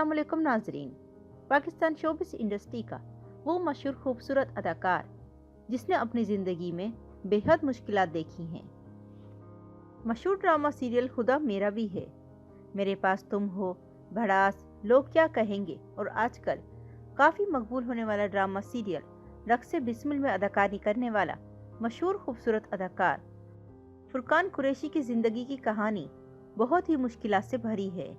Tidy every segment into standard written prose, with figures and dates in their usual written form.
अस्सलाम वालेकुम नाजरीन। पाकिस्तान शोबिस इंडस्ट्री का वो मशहूर खूबसूरत अदाकार जिसने अपनी ज़िंदगी में बेहद मुश्किलात देखी हैं। मशहूर ड्रामा सीरियल खुदा मेरा भी है, मेरे पास तुम हो, भड़ास, लोग क्या कहेंगे और आजकल काफ़ी मकबूल होने वाला ड्रामा सीरियल रक्स बिस्मिल में अदाकारी करने वाला मशहूर खूबसूरत अदाकार फुरकान कुरैशी की ज़िंदगी की कहानी बहुत ही मुश्किलात से भरी है।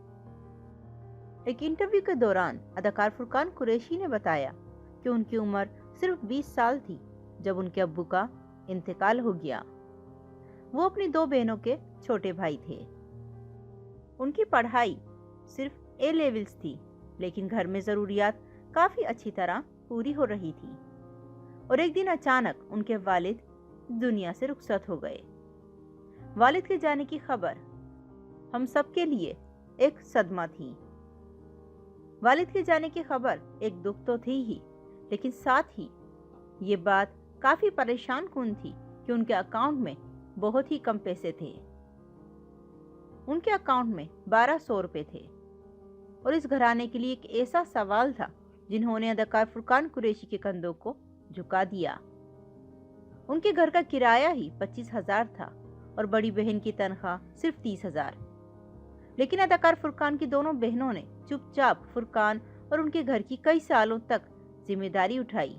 एक इंटरव्यू के दौरान अदाकार फुरकान कुरैशी ने बताया कि उनकी उम्र सिर्फ 20 साल थी जब उनके अब्बू का इंतकाल हो गया। वो अपनी 2 बहनों के छोटे भाई थे। उनकी पढ़ाई सिर्फ ए लेवल्स थी, लेकिन घर में ज़रूरियात काफ़ी अच्छी तरह पूरी हो रही थी। और एक दिन अचानक उनके वालिद दुनिया से रुखसत हो गए। वालिद के जाने की खबर हम सबके लिए एक सदमा थी। वालिद के जाने की खबर एक दुख तो थी ही, लेकिन साथ ही ये बात काफ़ी परेशान कुन थी कि उनके अकाउंट में बहुत ही कम पैसे थे। उनके अकाउंट में 1200 रुपये थे और इस घराने के लिए एक ऐसा सवाल था जिन्होंने अदाकार फुरकान कुरैशी के कंधों को झुका दिया। उनके घर का किराया ही 25,000 था और बड़ी बहन की तनख्वाह सिर्फ 30,000। लेकिन अदाकार फुरकान की दोनों बहनों ने चुपचाप फुरकान और उनके घर की कई सालों तक जिम्मेदारी उठाई।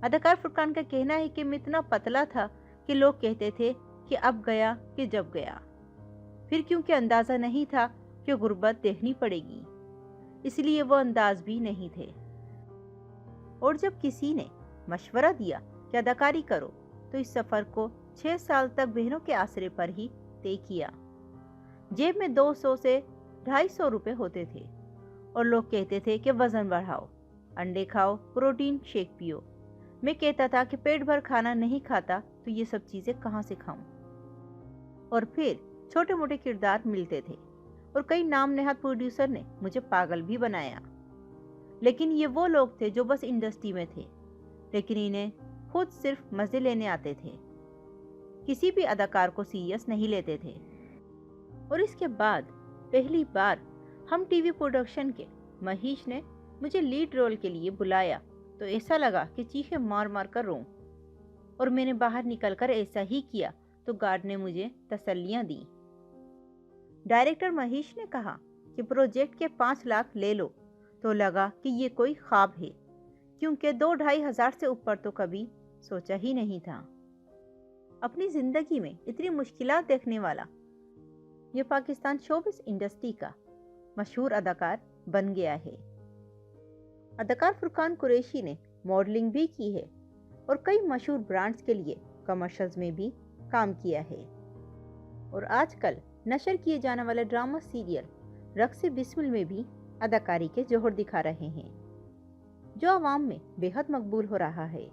अदाकार फुरकान का कहना है कि मैं इतना पतला था कि लोग कहते थे कि अब गया कि जब गया। फिर क्योंकि अंदाजा नहीं था कि गुर्बत देखनी पड़ेगी, इसलिए वो अंदाज भी नहीं थे। और जब किसी ने मशवरा दिया कि अदाकारी करो तो इस सफ़र को 6 साल तक बहनों के आसरे पर ही तय किया। जेब में 200 से 250 रुपये होते थे और लोग कहते थे कि वजन बढ़ाओ, अंडे खाओ, प्रोटीन शेक पियो। मैं कहता था कि पेट भर खाना नहीं खाता तो ये सब चीज़ें कहाँ से खाऊं। और फिर छोटे मोटे किरदार मिलते थे और कई नाम नेहाद प्रोड्यूसर ने मुझे पागल भी बनाया। लेकिन ये वो लोग थे जो बस इंडस्ट्री में थे, लेकिन इन्हें खुद सिर्फ मज़े लेने आते थे, किसी भी अदाकार को सीरियस नहीं लेते थे। और इसके बाद पहली बार हम टीवी प्रोडक्शन के महीश ने मुझे लीड रोल के लिए बुलाया तो ऐसा लगा कि चीखें मार मार कर रोऊं। और मैंने बाहर निकलकर ऐसा ही किया तो गार्ड ने मुझे तसल्लियां दी। डायरेक्टर महीश ने कहा कि प्रोजेक्ट के 5 लाख ले लो, तो लगा कि ये कोई ख्वाब है, क्योंकि 2-2.5 हज़ार से ऊपर तो कभी सोचा ही नहीं था। अपनी ज़िंदगी में इतनी मुश्किलात देखने वाला ये पाकिस्तान शोबिस इंडस्ट्री का मशहूर अदाकार बन गया है। अदाकार फुरकान कुरैशी ने मॉडलिंग भी की है और कई मशहूर ब्रांड्स के लिए कमर्शियल्स में भी काम किया है। और आजकल नशर किए जाने वाला ड्रामा सीरियल रक्स बिस्मिल में भी अदाकारी के जोहर दिखा रहे हैं, जो आवाम में बेहद मकबूल हो रहा है।